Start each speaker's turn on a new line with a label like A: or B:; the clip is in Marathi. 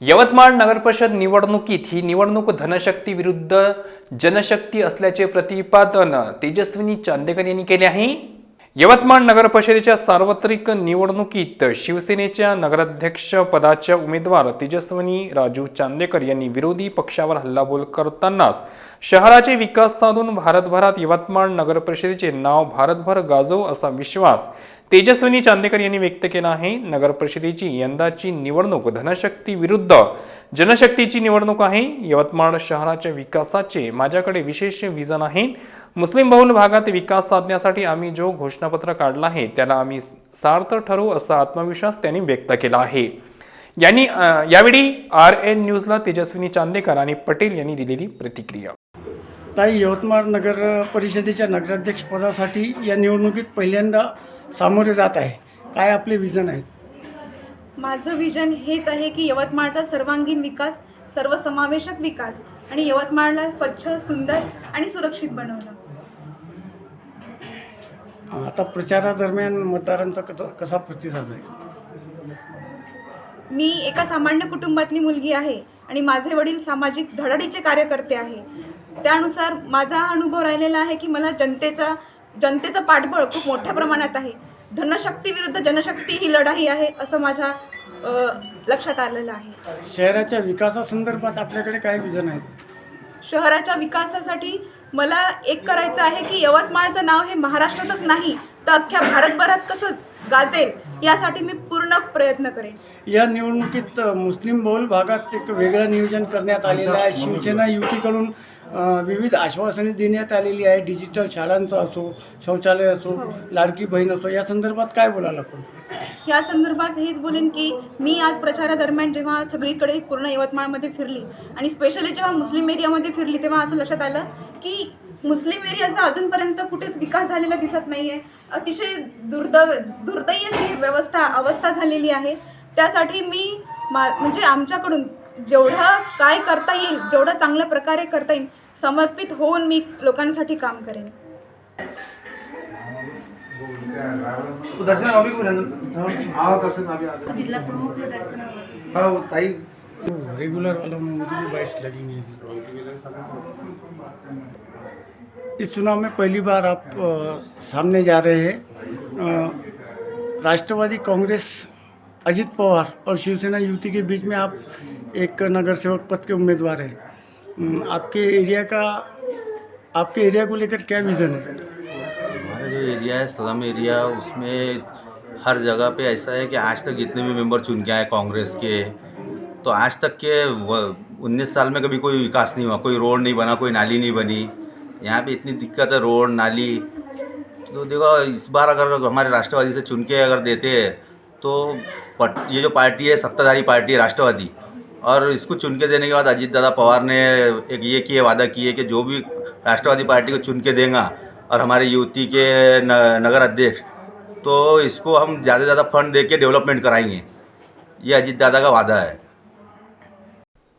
A: यवतमाळ नगरपरिषद निवडणुकीत ही निवडणूक धनशक्ती विरुद्ध जनशक्ती असल्याचे प्रतिपादन तेजस्विनी चांदेकर यांनी केले आहे। यवतमाळ नगरपरिषदेच्या सार्वत्रिक निवडणुकीत शिवसेनेच्या नगराध्यक्ष पदाच्या उमेदवार तेजस्विनी राजू चांदेकर यांनी विरोधी पक्षावर हल्लाबोल करतानाच शहराचे विकास साधून भारतभरात यवतमाळ नगरपरिषदेचे नाव भारतभर गाजवू असा विश्वास तेजस्विनी चांदेकर यांनी व्यक्त केला आहे। नगरपरिषदेची यंदाची निवडणूक धनशक्ती विरुद्ध जनशक्तीची निवडणूक आहे। यवतमाळ शहराच्या विकासाचे माझ्याकडे विशेष विजन आहे। मुस्लिम बहुल भागात विकास साधण्यासाठी आम्ही जो घोषणापत्र काढला आहे त्याला आम्ही सार्थ ठरवू असा आत्मविश्वास त्यांनी व्यक्त केला आहे। यावेळी RN न्यूजला तेजस्विनी चांदेकर आणि पटेल यांनी दिलेली प्रतिक्रिया।
B: ताई, यवतमाळ नगर परिषदेच्या नगराध्यक्ष पदासाठी या निवडणुकीत पहिल्यांदा सामोरे जात आहे, काय आपले विजन आहेत?
C: माझं विजन हेच आहे की यवतमाळचा सर्वांगीण विकास, सर्वसमावेशक विकास आणि यवतमाळला स्वच्छ, सुंदर आणि सुरक्षित बनवणं।
B: आता प्रचारादरम्यान मतदारांचा कसा प्रतिसाद आहे?
C: मी एका सामान्य कुटुंबातली मुलगी आहे आणि माझे वडील सामाजिक धडाडीचे कार्यकर्ते आहे। त्यानुसार माझा अनुभव राहिलेला आहे की मला जनतेचा पाठबळ खूप मोठ्या प्रमाणात आहे। धनशक्ती विरुद्ध जनशक्ती ही लढाई आहे असं माझ्या लक्षात आलेलं आहे।
B: शहराच्या विकासासंदर्भात आपल्याकडे काय विजन आहेत?
C: शहराच्या विकासासाठी मला एक करायचं आहे की यवतमाळचं नाव हे महाराष्ट्रातच नाही तर अख्ख्या भारतभरात कसं गाजेल यासाठी मी पूर्ण प्रयत्न करेन।
B: या निवडणुकीत मुस्लिम बहुल भागात एक वेगळं नियोजन करण्यात आलेलं आहे। शिवसेना युतीकडून विविध आश्वासने देण्यात आलेली आहे। डिजिटल शाळांचं असो, शौचालय असो, लाडकी बहीण असो, या संदर्भात काय बोलायला आपण?
C: या संदर्भात हेच बोलेन की मी आज प्रचारादरम्यान जेव्हा सगळीकडे पूर्ण यवतमाळमध्ये फिरली आणि स्पेशली जेव्हा मुस्लिम एरियामध्ये फिरली तेव्हा असं लक्षात आलं की मुस्लिम एरियाचा अजूनपर्यंत कुठेच विकास झालेला दिसत नाही आहे। अतिशय दुर्दैवी अशी अवस्था झालेली आहे। त्यासाठी मी म्हणजे आमच्याकडून जेवढं काय करता येईल, जेवढं चांगल्या प्रकारे करता येईल, समर्पित होऊन मी लोकांसाठी काम करेन।
D: जिला प्रमुख
B: रेगुलर वालों में मुझे भी 22 लगेंगे। इस चुनाव में पहली बार आप सामने जा रहे हैं। राष्ट्रवादी कांग्रेस अजित पवार और शिवसेना युति के बीच में आप एक नगर सेवक पद के उम्मीदवार हैं। आपके एरिया को लेकर क्या विज़न है?
E: हमारा जो एरिया है स्लम एरिया, उसमें हर जगह पे ऐसा है कि आज तक जितने भी मेंबर चुन के आए कांग्रेस के, तो आज तक के 19 साल में कभी कोई विकास नहीं हुआ। कोई रोड नहीं बना, कोई नाली नहीं बनी। यहाँ पे इतनी दिक्कत है, रोड नाली। तो देखो, इस बार अगर हमारे राष्ट्रवादी से चुन के अगर देते हैं तो ये जो पार्टी है सत्ताधारी पार्टी है राष्ट्रवादी, और इसको चुन के देने के बाद अजीत दादा पवार ने एक ये किए वादा किए कि जो भी राष्ट्रवादी पार्टी को चुन के देगा और हमारे युति के नगर अध्यक्ष, तो इसको हम ज़्यादा से ज़्यादा फंड दे के डेवलपमेंट कराएंगे। ये अजीत दादा का वादा है।